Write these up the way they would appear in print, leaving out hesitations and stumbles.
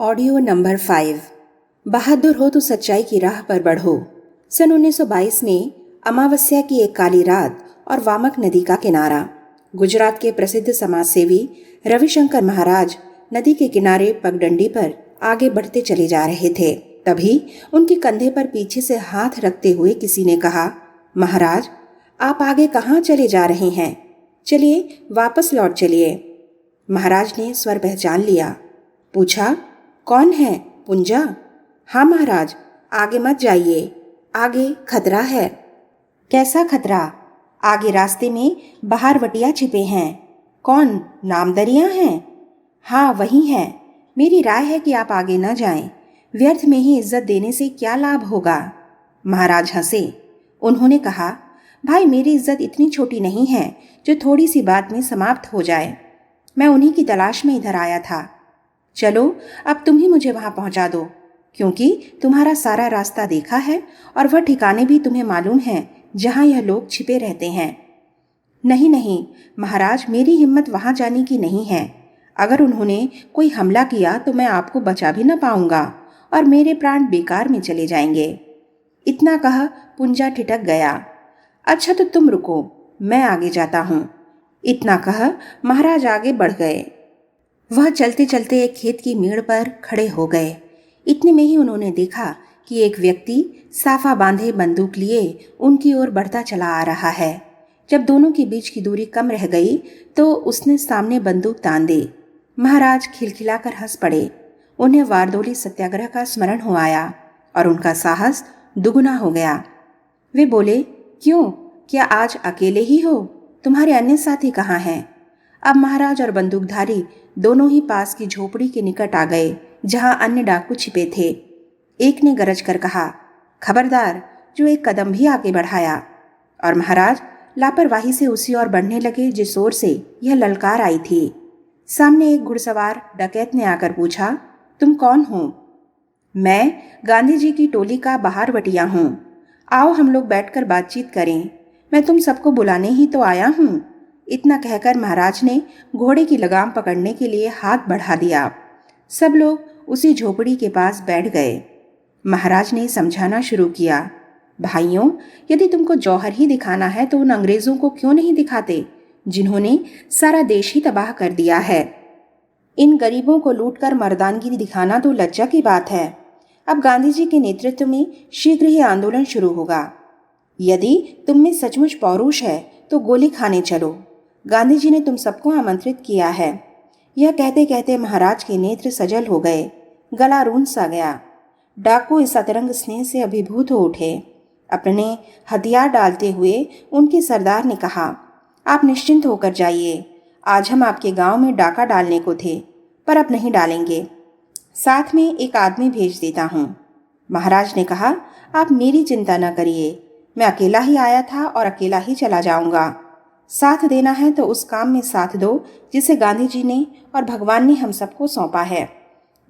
Audio number 5। बहादुर हो तो सच्चाई की राह पर बढ़ो। सन 1922 में अमावस्या की एक काली रात और वामक नदी का किनारा। गुजरात के प्रसिद्ध समाजसेवी रविशंकर महाराज नदी के किनारे पगडंडी पर आगे बढ़ते चले जा रहे थे। तभी उनके कंधे पर पीछे से हाथ रखते हुए किसी ने कहा, महाराज, आप आगे कहाँ चले जा रहे हैं? चलिए वापस लौट चलिए। महाराज ने स्वर पहचान लिया। पूछा, कौन है? पुंजा? हाँ महाराज, आगे मत जाइए, आगे खतरा है। कैसा खतरा? आगे रास्ते में बहारवटिया छिपे हैं। कौन? नामदरिया हैं? हाँ वही हैं। मेरी राय है कि आप आगे न जाएं। व्यर्थ में ही इज्जत देने से क्या लाभ होगा? महाराज हंसे। उन्होंने कहा, भाई, मेरी इज्जत इतनी छोटी नहीं है जो थोड़ी सी बात में समाप्त हो जाए। मैं उन्हीं की तलाश में इधर आया था। चलो अब तुम ही मुझे वहां पहुंचा दो, क्योंकि तुम्हारा सारा रास्ता देखा है और वह ठिकाने भी तुम्हें मालूम हैं जहां यह लोग छिपे रहते हैं। नहीं नहीं महाराज, मेरी हिम्मत वहां जाने की नहीं है। अगर उन्होंने कोई हमला किया तो मैं आपको बचा भी न पाऊंगा और मेरे प्राण बेकार में चले जाएंगे। इतना कहा पुंजा ठिठक गया। अच्छा तो तुम रुको, मैं आगे जाता हूं। इतना कहा महाराज आगे बढ़ गए। वह चलते चलते एक खेत की मेड़ पर खड़े हो गए। इतने में ही उन्होंने देखा कि एक व्यक्ति साफा बांधे बंदूक लिए उनकी ओर बढ़ता चला आ रहा है। जब दोनों के बीच की दूरी कम रह गई तो उसने सामने बंदूक तान दी। महाराज खिलखिलाकर हंस पड़े। उन्हें वारदोली सत्याग्रह का स्मरण हो आया और उनका साहस दुगुना हो गया। वे बोले, क्यों, क्या आज अकेले ही हो? तुम्हारे अन्य साथी कहाँ हैं? अब महाराज और बंदूकधारी दोनों ही पास की झोपड़ी के निकट आ गए जहां अन्य डाकू छिपे थे। एक ने गरज कर कहा, खबरदार, जो एक कदम भी आगे बढ़ाया। और महाराज लापरवाही से उसी ओर बढ़ने लगे जिस ओर से यह ललकार आई थी। सामने एक घुड़सवार डकैत ने आकर पूछा, तुम कौन हो? मैं गांधी जी की टोली का बहारवटिया हूँ। आओ हम लोग बैठकर बातचीत करें। मैं तुम सबको बुलाने ही तो आया हूँ। इतना कहकर महाराज ने घोड़े की लगाम पकड़ने के लिए हाथ बढ़ा दिया। सब लोग उसी झोपड़ी के पास बैठ गए। महाराज ने समझाना शुरू किया, भाइयों, यदि तुमको जौहर ही दिखाना है तो उन अंग्रेजों को क्यों नहीं दिखाते जिन्होंने सारा देश ही तबाह कर दिया है। इन गरीबों को लूटकर मर्दानगी दिखाना तो लज्जा की बात है। अब गांधी जी के नेतृत्व में शीघ्र ही आंदोलन शुरू होगा। यदि तुम में सचमुच पौरुष है तो गोली खाने चलो। गांधी जी ने तुम सबको आमंत्रित किया है। यह कहते कहते महाराज के नेत्र सजल हो गए, गला रूंध सा गया। डाकू इस अतरंग स्नेह से अभिभूत हो उठे। अपने हथियार डालते हुए उनके सरदार ने कहा, आप निश्चिंत होकर जाइए। आज हम आपके गांव में डाका डालने को थे, पर अब नहीं डालेंगे। साथ में एक आदमी भेज देता हूँ। महाराज ने कहा, आप मेरी चिंता न करिए, मैं अकेला ही आया था और अकेला ही चला जाऊंगा। साथ देना है तो उस काम में साथ दो जिसे गांधी जी ने और भगवान ने हम सबको सौंपा है।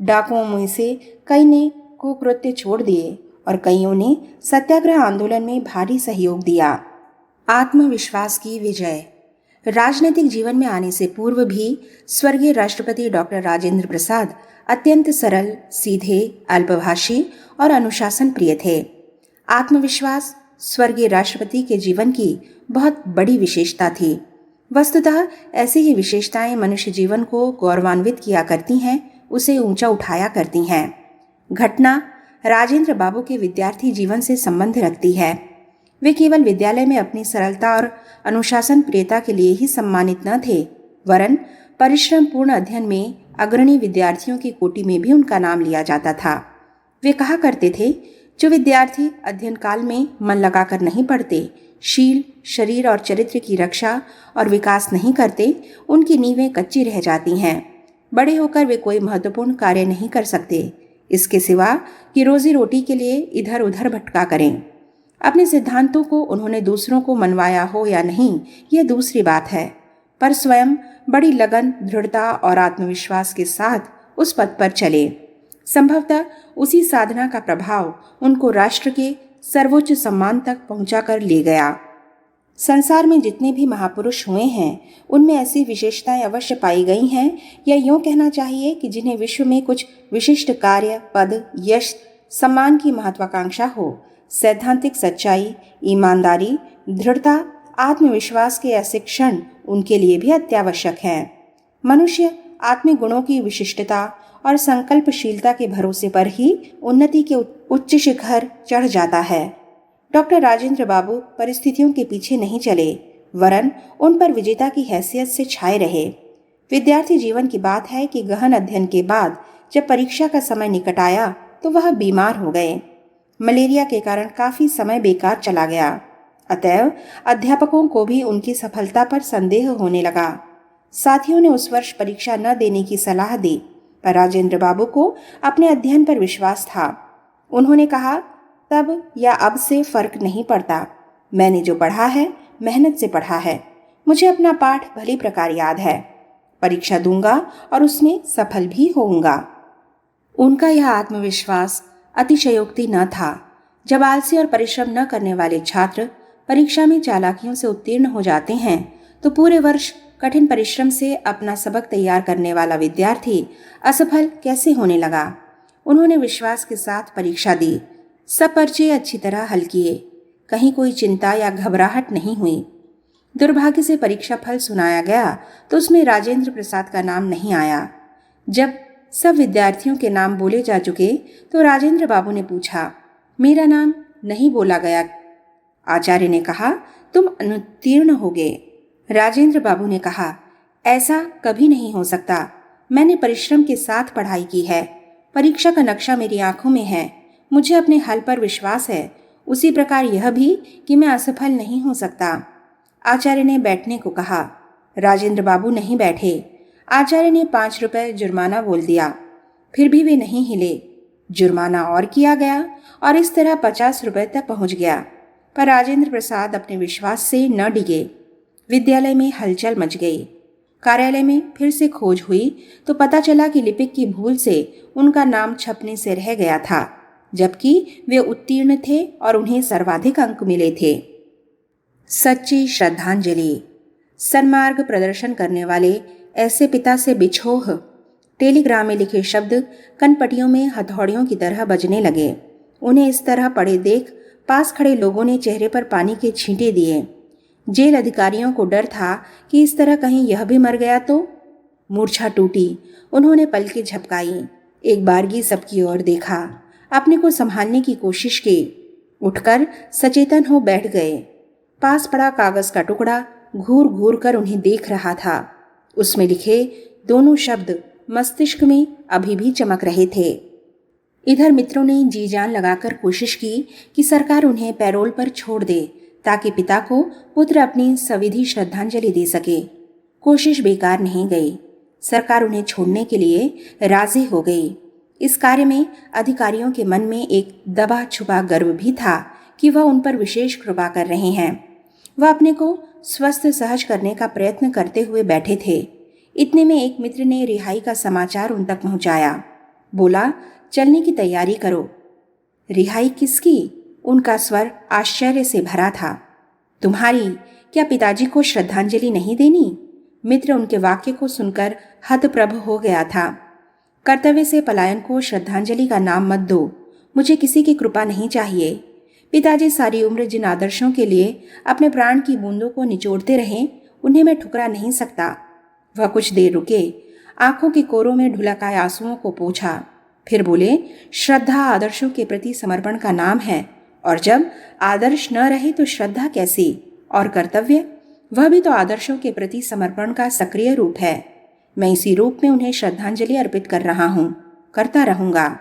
डाकुओं में से कई ने कुकृत्य छोड़ दिए और कईयों ने सत्याग्रह आंदोलन में भारी सहयोग दिया। आत्मविश्वास की विजय। राजनीतिक जीवन में आने से पूर्व भी स्वर्गीय राष्ट्रपति डॉक्टर राजेंद्र प्रसाद अत्यंत सरल, सीधे, अल्पभाषी और अनुशासन प्रिय थे। आत्मविश्वास स्वर्गीय राष्ट्रपति के जीवन की बहुत बड़ी विशेषता थी। वस्तुतः ऐसी ही विशेषताएं मनुष्य जीवन को गौरवान्वित किया करती हैं, उसे ऊंचा उठाया करती हैं। घटना राजेंद्र बाबू के विद्यार्थी जीवन से संबंध रखती है। वे केवल विद्यालय में अपनी सरलता और अनुशासन प्रियता के लिए ही सम्मानित न थे, वरन परिश्रम पूर्ण अध्ययन में अग्रणी विद्यार्थियों की कोटि में भी उनका नाम लिया जाता था। वे कहा करते थे, जो विद्यार्थी अध्ययन काल में मन लगाकर नहीं पढ़ते, शील, शरीर और चरित्र की रक्षा और विकास नहीं करते, उनकी नींवें कच्ची रह जाती हैं। बड़े होकर वे कोई महत्वपूर्ण कार्य नहीं कर सकते, इसके सिवा कि रोजी रोटी के लिए इधर उधर भटका करें। अपने सिद्धांतों को उन्होंने दूसरों को मनवाया हो या नहीं, यह दूसरी बात है, पर स्वयं बड़ी लगन, दृढ़ता और आत्मविश्वास के साथ उस पथ पर चले। संभवतः उसी साधना का प्रभाव उनको राष्ट्र के सर्वोच्च सम्मान तक पहुंचाकर ले गया। संसार में जितने भी महापुरुष हुए हैं उनमें ऐसी विशेषताएं अवश्य पाई गई हैं, या यूं कहना चाहिए कि जिन्हें विश्व में कुछ विशिष्ट कार्य, पद, यश, सम्मान की महत्वाकांक्षा हो। सैद्धांतिक सच्चाई, ईमानदारी, दृढ़ता, आत्मविश्वास के ऐसे क्षण उनके लिए भी अत्यावश्यक हैं। मनुष्य आत्मिक गुणों की विशिष्टता और संकल्पशीलता के भरोसे पर ही उन्नति के उच्च शिखर चढ़ जाता है। डॉक्टर राजेंद्र बाबू परिस्थितियों के पीछे नहीं चले, वरन उन पर विजेता की हैसियत से छाए रहे। विद्यार्थी जीवन की बात है कि गहन अध्ययन के बाद जब परीक्षा का समय निकट आया तो वह बीमार हो गए। मलेरिया के कारण काफी समय बेकार चला गया। अतएव अध्यापकों को भी उनकी सफलता पर संदेह होने लगा। साथियों ने उस वर्ष परीक्षा न देने की सलाह दी, पर राजेंद्र बाबू को अपने अध्ययन पर विश्वास था। उन्होंने कहा, तब या अब से फर्क नहीं पड़ता। मैंने जो पढ़ा है मेहनत से पढ़ा है। मुझे अपना पाठ भली प्रकार याद है। परीक्षा दूंगा और उसमें सफल भी होऊंगा। उनका यह आत्मविश्वास अतिशयोक्ति न था। जब आलसी और परिश्रम न करने वाले छात्र परीक्षा में चालाकियों से उत्तीर्ण हो जाते हैं तो पूरे वर्ष कठिन परिश्रम से अपना सबक तैयार करने वाला विद्यार्थी असफल कैसे होने लगा। उन्होंने विश्वास के साथ परीक्षा दी। सब पर्चे अच्छी तरह हल किए। कहीं कोई चिंता या घबराहट नहीं हुई। दुर्भाग्य से परीक्षा फल सुनाया गया तो उसमें राजेंद्र प्रसाद का नाम नहीं आया। जब सब विद्यार्थियों के नाम बोले जा चुके तो राजेंद्र बाबू ने पूछा, मेरा नाम नहीं बोला गया। आचार्य ने कहा, तुम अनुत्तीर्ण होगे। राजेंद्र बाबू ने कहा, ऐसा कभी नहीं हो सकता। मैंने परिश्रम के साथ पढ़ाई की है। परीक्षा का नक्शा मेरी आंखों में है। मुझे अपने हल पर विश्वास है। उसी प्रकार यह भी कि मैं असफल नहीं हो सकता। आचार्य ने बैठने को कहा। राजेंद्र बाबू नहीं बैठे। आचार्य ने 5 रुपए जुर्माना बोल दिया। फिर भी वे नहीं हिले। जुर्माना और किया गया और इस तरह 50 रुपए तक पहुंच गया। पर राजेंद्र प्रसाद अपने विश्वास से न डिगे। विद्यालय में हलचल मच गई। कार्यालय में फिर से खोज हुई तो पता चला कि लिपिक की भूल से उनका नाम छपने से रह गया था, जबकि वे उत्तीर्ण थे और उन्हें सर्वाधिक अंक मिले थे। सच्ची श्रद्धांजलि। सन्मार्ग प्रदर्शन करने वाले ऐसे पिता से बिछोह। टेलीग्राम में लिखे शब्द कनपटियों में हथौड़ियों की तरह बजने लगे। उन्हें इस तरह पड़े देख पास खड़े लोगों ने चेहरे पर पानी के छींटे दिए। जेल अधिकारियों को डर था कि इस तरह कहीं यह भी मर गया तो। मूर्छा टूटी। उन्होंने पलकें झपकाई। एक बारगी सबकी ओर देखा। अपने को संभालने की कोशिश की। उठकर सचेतन हो बैठ गए। पास पड़ा कागज का टुकड़ा घूर घूर कर उन्हें देख रहा था। उसमें लिखे दोनों शब्द मस्तिष्क में अभी भी चमक रहे थे। इधर मित्रों ने जी जान लगाकर कोशिश की कि सरकार उन्हें पैरोल पर छोड़ दे ताकि पिता को पुत्र अपनी सविधि श्रद्धांजलि दे सके। कोशिश बेकार नहीं गई। सरकार उन्हें छोड़ने के लिए राजी हो गई। इस कार्य में अधिकारियों के मन में एक दबा छुपा गर्व भी था कि वह उन पर विशेष कृपा कर रहे हैं। वह अपने को स्वस्थ सहज करने का प्रयत्न करते हुए बैठे थे। इतने में एक मित्र ने रिहाई का समाचार उन तक पहुंचाया। बोला, चलने की तैयारी करो। रिहाई किसकी? उनका स्वर आश्चर्य से भरा था। तुम्हारी। क्या पिताजी को श्रद्धांजलि नहीं देनी? मित्र उनके वाक्य को सुनकर हतप्रभ हो गया था। कर्तव्य से पलायन को श्रद्धांजलि का नाम मत दो। मुझे किसी की कृपा नहीं चाहिए। पिताजी सारी उम्र जिन आदर्शों के लिए अपने प्राण की बूंदों को निचोड़ते रहे, उन्हें मैं ठुकरा नहीं सकता। वह कुछ देर रुके, आंखों के कोरों में ढुलक आए आंसुओं को पोंछा, फिर बोले, श्रद्धा आदर्शों के प्रति समर्पण का नाम है, और जब आदर्श न रहे तो श्रद्धा कैसी? और कर्तव्य, वह भी तो आदर्शों के प्रति समर्पण का सक्रिय रूप है। मैं इसी रूप में उन्हें श्रद्धांजलि अर्पित कर रहा हूँ, करता रहूंगा।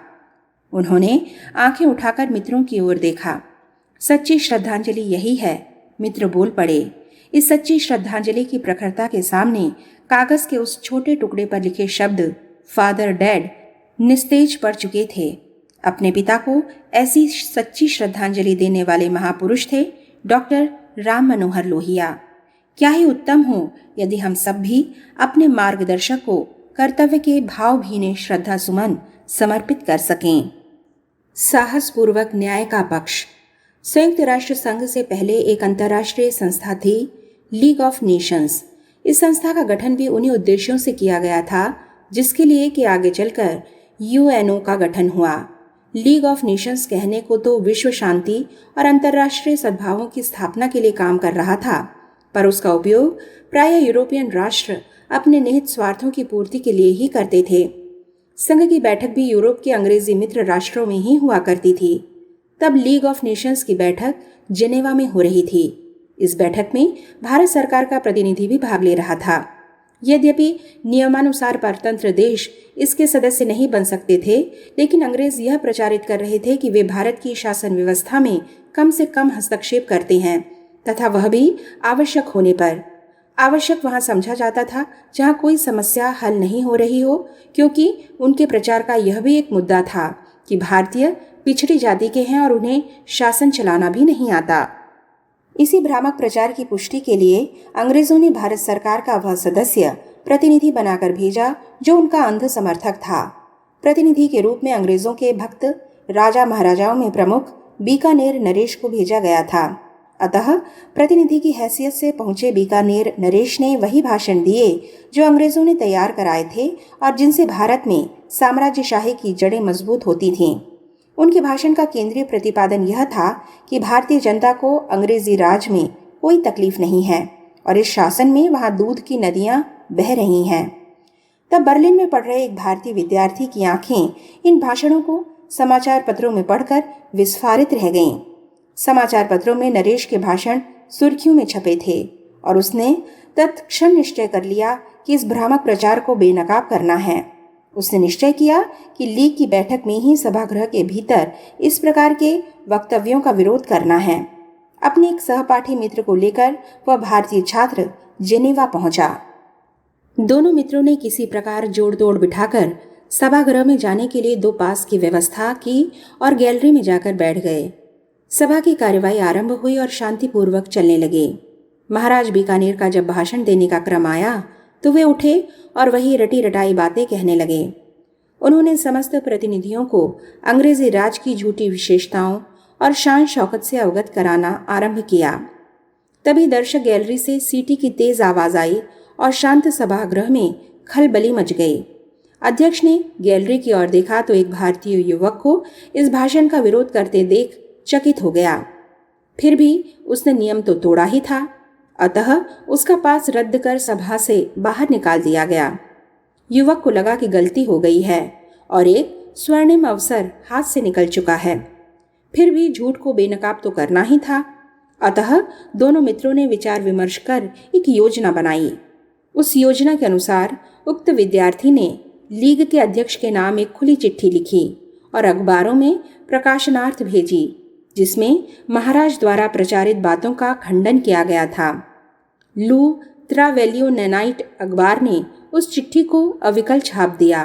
उन्होंने आंखें उठाकर मित्रों की ओर देखा। सच्ची श्रद्धांजलि यही है। मित्र बोल पड़े। इस सच्ची श्रद्धांजलि की प्रखरता के सामने कागज के उस छोटे टुकड़े पर लिखे शब्द फादर डैड निस्तेज पड़ चुके थे। अपने पिता को ऐसी सच्ची श्रद्धांजलि देने वाले महापुरुष थे डॉक्टर राम मनोहर लोहिया। क्या ही उत्तम हो यदि हम सब भी अपने मार्गदर्शक को कर्तव्य के भावभीने श्रद्धा सुमन समर्पित कर सकें। साहसपूर्वक न्याय का पक्ष। संयुक्त राष्ट्र संघ से पहले एक अंतर्राष्ट्रीय संस्था थी, लीग ऑफ नेशंस। इस संस्था का गठन भी उन्हीं उद्देश्यों से किया गया था जिसके लिए कि आगे चलकर यूएनओ का गठन हुआ। लीग ऑफ नेशंस कहने को तो विश्व शांति और अंतर्राष्ट्रीय सद्भावों की स्थापना के लिए काम कर रहा था, पर उसका उपयोग प्रायः यूरोपियन राष्ट्र अपने निहित स्वार्थों की पूर्ति के लिए ही करते थे। संघ की बैठक भी यूरोप के अंग्रेजी मित्र राष्ट्रों में ही हुआ करती थी। तब लीग ऑफ नेशंस की बैठक जेनेवा में हो रही थी। इस बैठक में भारत सरकार का प्रतिनिधि भी भाग ले रहा था। यद्यपि नियमानुसार परतंत्र देश इसके सदस्य नहीं बन सकते थे, लेकिन अंग्रेज यह प्रचारित कर रहे थे कि वे भारत की शासन व्यवस्था में कम से कम हस्तक्षेप करते हैं, तथा वह भी आवश्यक होने पर। आवश्यक वहां समझा जाता था जहां कोई समस्या हल नहीं हो रही हो, क्योंकि उनके प्रचार का यह भी एक मुद्दा था कि भारतीय पिछड़ी जाति के हैं और उन्हें शासन चलाना भी नहीं आता। इसी भ्रामक प्रचार की पुष्टि के लिए अंग्रेजों ने भारत सरकार का वह सदस्य प्रतिनिधि बनाकर भेजा जो उनका अंध समर्थक था। प्रतिनिधि के रूप में अंग्रेजों के भक्त राजा महाराजाओं में प्रमुख बीकानेर नरेश को भेजा गया था। अतः प्रतिनिधि की हैसियत से पहुंचे बीकानेर नरेश ने वही भाषण दिए जो अंग्रेजों ने तैयार कराए थे और जिनसे भारत में साम्राज्यशाही की जड़ें मजबूत होती थीं। उनके भाषण का केंद्रीय प्रतिपादन यह था कि भारतीय जनता को अंग्रेजी राज में कोई तकलीफ नहीं है और इस शासन में वहां दूध की नदियां बह रही हैं। तब बर्लिन में पढ़ रहे एक भारतीय विद्यार्थी की आंखें इन भाषणों को समाचार पत्रों में पढ़कर विस्फारित रह गईं। समाचार पत्रों में नरेश के भाषण सुर्खियों में छपे थे और उसने तत्क्षण निश्चय कर लिया कि इस भ्रामक प्रचार को बेनकाब करना है। उसने निश्चय किया कि लीग की बैठक में ही सभागृह के भीतर इस प्रकार के वक्तव्यों का विरोध करना है। अपने एक सहपाठी मित्र को लेकर वह भारतीय छात्र जेनेवा पहुंचा। दोनों मित्रों ने किसी प्रकार जोड़ तोड़ बिठाकर सभागृह में जाने के लिए 2 पास की व्यवस्था की और गैलरी में जाकर बैठ गए। सभा की कार्यवाही आरंभ हुई और शांतिपूर्वक चलने लगे। महाराज बीकानेर का जब भाषण देने का क्रम आया तो वे उठे और वही रटी रटाई बातें कहने लगे। उन्होंने समस्त प्रतिनिधियों को अंग्रेजी राज की झूठी विशेषताओं और शान शौकत से अवगत कराना आरंभ किया। तभी दर्शक गैलरी से सीटी की तेज आवाज आई और शांत सभागृह में खलबली मच गई। अध्यक्ष ने गैलरी की ओर देखा तो एक भारतीय युवक को इस भाषण का विरोध करते देख चकित हो गया। फिर भी उसने नियम तो तोड़ा ही था, अतः उसका पास रद्द कर सभा से बाहर निकाल दिया गया। युवक को लगा कि गलती हो गई है और एक स्वर्णिम अवसर हाथ से निकल चुका है। फिर भी झूठ को बेनकाब तो करना ही था, अतः दोनों मित्रों ने विचार विमर्श कर एक योजना बनाई। उस योजना के अनुसार उक्त विद्यार्थी ने लीग के अध्यक्ष के नाम एक खुली चिट्ठी लिखी और अखबारों में प्रकाशनार्थ भेजी, जिसमें महाराज द्वारा प्रचारित बातों का खंडन किया गया था। लू त्रावेलियोनेनाइट अखबार ने उस चिट्ठी को अविकल छाप दिया।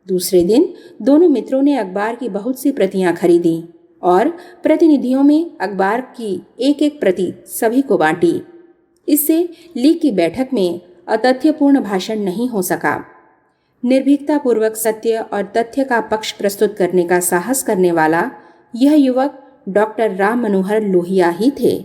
दूसरे दिन दोनों मित्रों ने अखबार की बहुत सी प्रतियां खरीदी और प्रतिनिधियों में अखबार की एक एक प्रति सभी को बांटी। इससे लीग की बैठक में अतथ्यपूर्ण भाषण नहीं हो सका। निर्भीकता पूर्वक सत्य और तथ्य का पक्ष प्रस्तुत करने का साहस करने वाला यह युवक डॉक्टर राम मनोहर लोहिया ही थे।